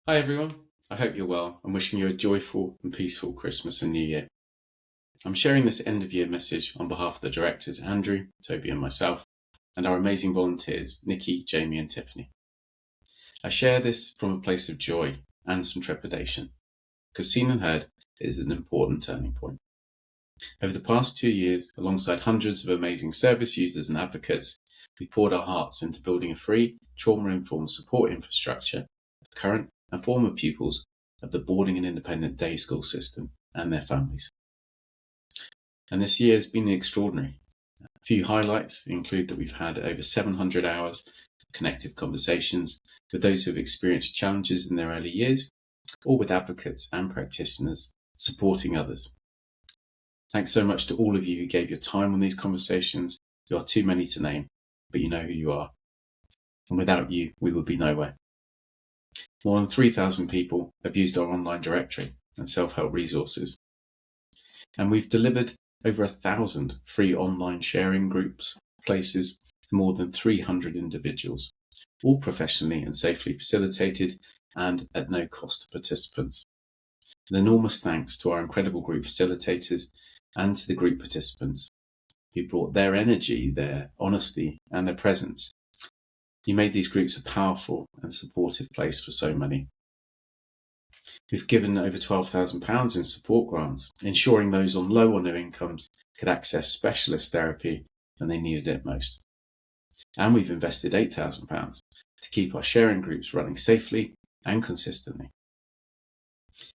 Hi everyone, I hope you're well. I'm wishing you a joyful and peaceful Christmas and New Year. I'm sharing this end of year message on behalf of the directors Andrew, Toby and myself, and our amazing volunteers Nikki, Jamie and Tiffany. I share this from a place of joy and some trepidation, because Seen and Heard is an important turning point. Over the past 2 years, alongside hundreds of amazing service users and advocates, we poured our hearts into building a free, trauma-informed support infrastructure for current and former pupils of the boarding and independent day school system and their families. And this year has been extraordinary. A few highlights include that we've had over 700 hours of connective conversations with those who have experienced challenges in their early years, or with advocates and practitioners supporting others. Thanks so much to all of you who gave your time on these conversations. You are too many to name, but you know who you are. And without you, we would be nowhere. More than 3,000 people have used our online directory and self-help resources. And we've delivered over 1,000 free online sharing groups, places to more than 300 individuals, all professionally and safely facilitated and at no cost to participants. An enormous thanks to our incredible group facilitators and to the group participants who brought their energy, their honesty and their presence. You made these groups a powerful and supportive place for so many. We've given over £12,000 in support grants, ensuring those on low or no incomes could access specialist therapy when they needed it most. And we've invested £8,000 to keep our sharing groups running safely and consistently.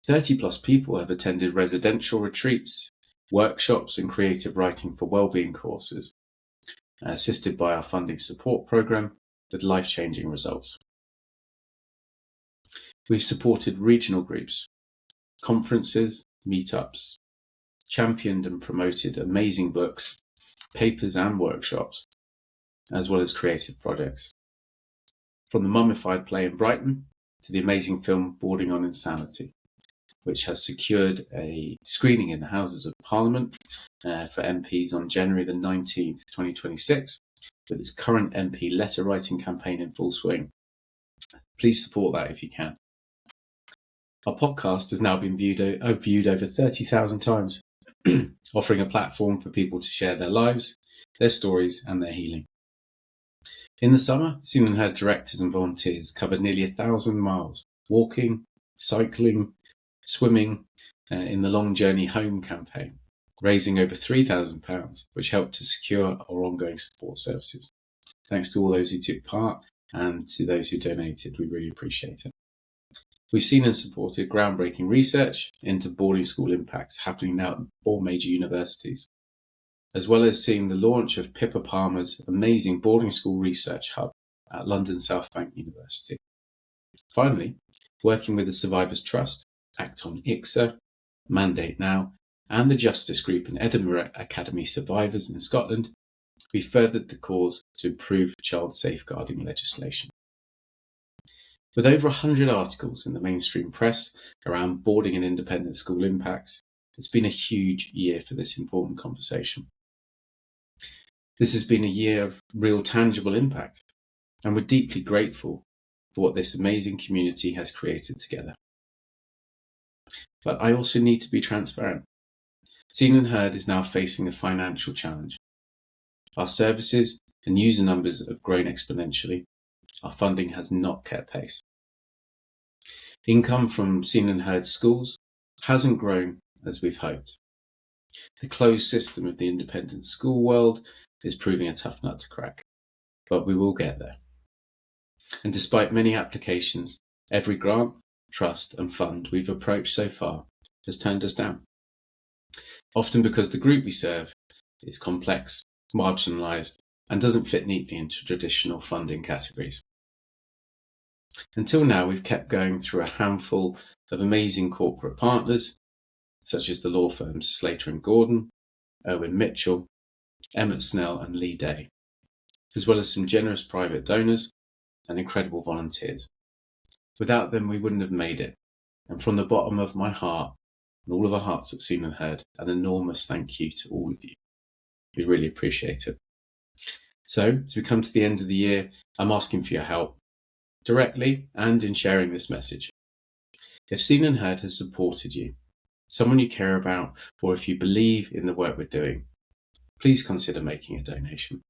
30 plus people have attended residential retreats, workshops and creative writing for wellbeing courses, assisted by our funding support programme with life-changing results. We've supported regional groups, conferences, meetups, championed and promoted amazing books, papers and workshops, as well as creative projects. From the mummified play in Brighton to the amazing film Bordering on Insanity, which has secured a screening in the Houses of Parliament for MPs on January the 19th, 2026, with its current MP letter writing campaign in full swing. Please support that if you can. Our podcast has now been viewed over 30,000 times, offering a platform for people to share their lives, their stories and their healing. In the summer, Seen and Heard directors and volunteers covered nearly 1,000 miles, walking, cycling, swimming in the Long Journey Home campaign, raising over £3,000, which helped to secure our ongoing support services. Thanks to all those who took part and to those who donated, we really appreciate it. We've seen and supported groundbreaking research into boarding school impacts happening now at 4 major universities, as well as seeing the launch of Pippa Palmer's amazing boarding school research hub at London South Bank University. Finally, working with the Survivors Trust, Act on ICSA, Mandate Now, and the Justice Group and Edinburgh Academy Survivors in Scotland, we furthered the cause to improve child safeguarding legislation. With over 100 articles in the mainstream press around boarding and independent school impacts, it's been a huge year for this important conversation. This has been a year of real tangible impact, and we're deeply grateful for what this amazing community has created together. But I also need to be transparent. Seen and Heard is now facing a financial challenge. Our services and user numbers have grown exponentially. Our funding has not kept pace. Income from Seen and Heard schools hasn't grown as we've hoped. The closed system of the independent school world is proving a tough nut to crack, but we will get there. And despite many applications, every grant, trust and fund we've approached so far has turned us down. Often because the group we serve is complex, marginalised and doesn't fit neatly into traditional funding categories. Until now, we've kept going through a handful of amazing corporate partners, such as the law firms Slater and Gordon, Irwin Mitchell, Emmett Snell and Lee Day, as well as some generous private donors and incredible volunteers. Without them, we wouldn't have made it. And from the bottom of my heart, and all of our hearts at Seen and Heard, an enormous thank you to all of you. We really appreciate it. So, as we come to the end of the year, I'm asking for your help, directly and in sharing this message. If Seen and Heard has supported you, someone you care about, or if you believe in the work we're doing, please consider making a donation.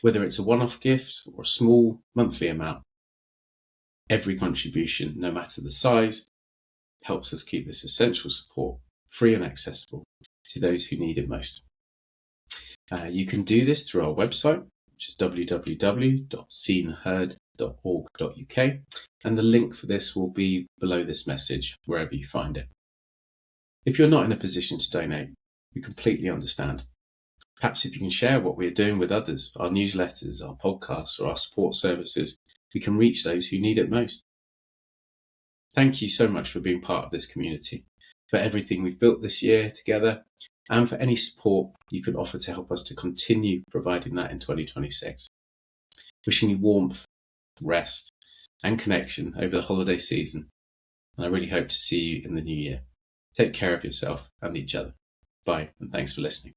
Whether it's a one-off gift or a small monthly amount, every contribution, no matter the size, helps us keep this essential support free and accessible to those who need it most. You can do this through our website, which is www.seenheard.org.uk, and the link for this will be below this message, wherever you find it. If you're not in a position to donate, we completely understand. Perhaps if you can share what we're doing with others, our newsletters, our podcasts, or our support services, we can reach those who need it most. Thank you so much for being part of this community, for everything we've built this year together, and for any support you can offer to help us to continue providing that in 2026. Wishing you warmth, rest, and connection over the holiday season, and I really hope to see you in the new year. Take care of yourself and each other. Bye, and thanks for listening.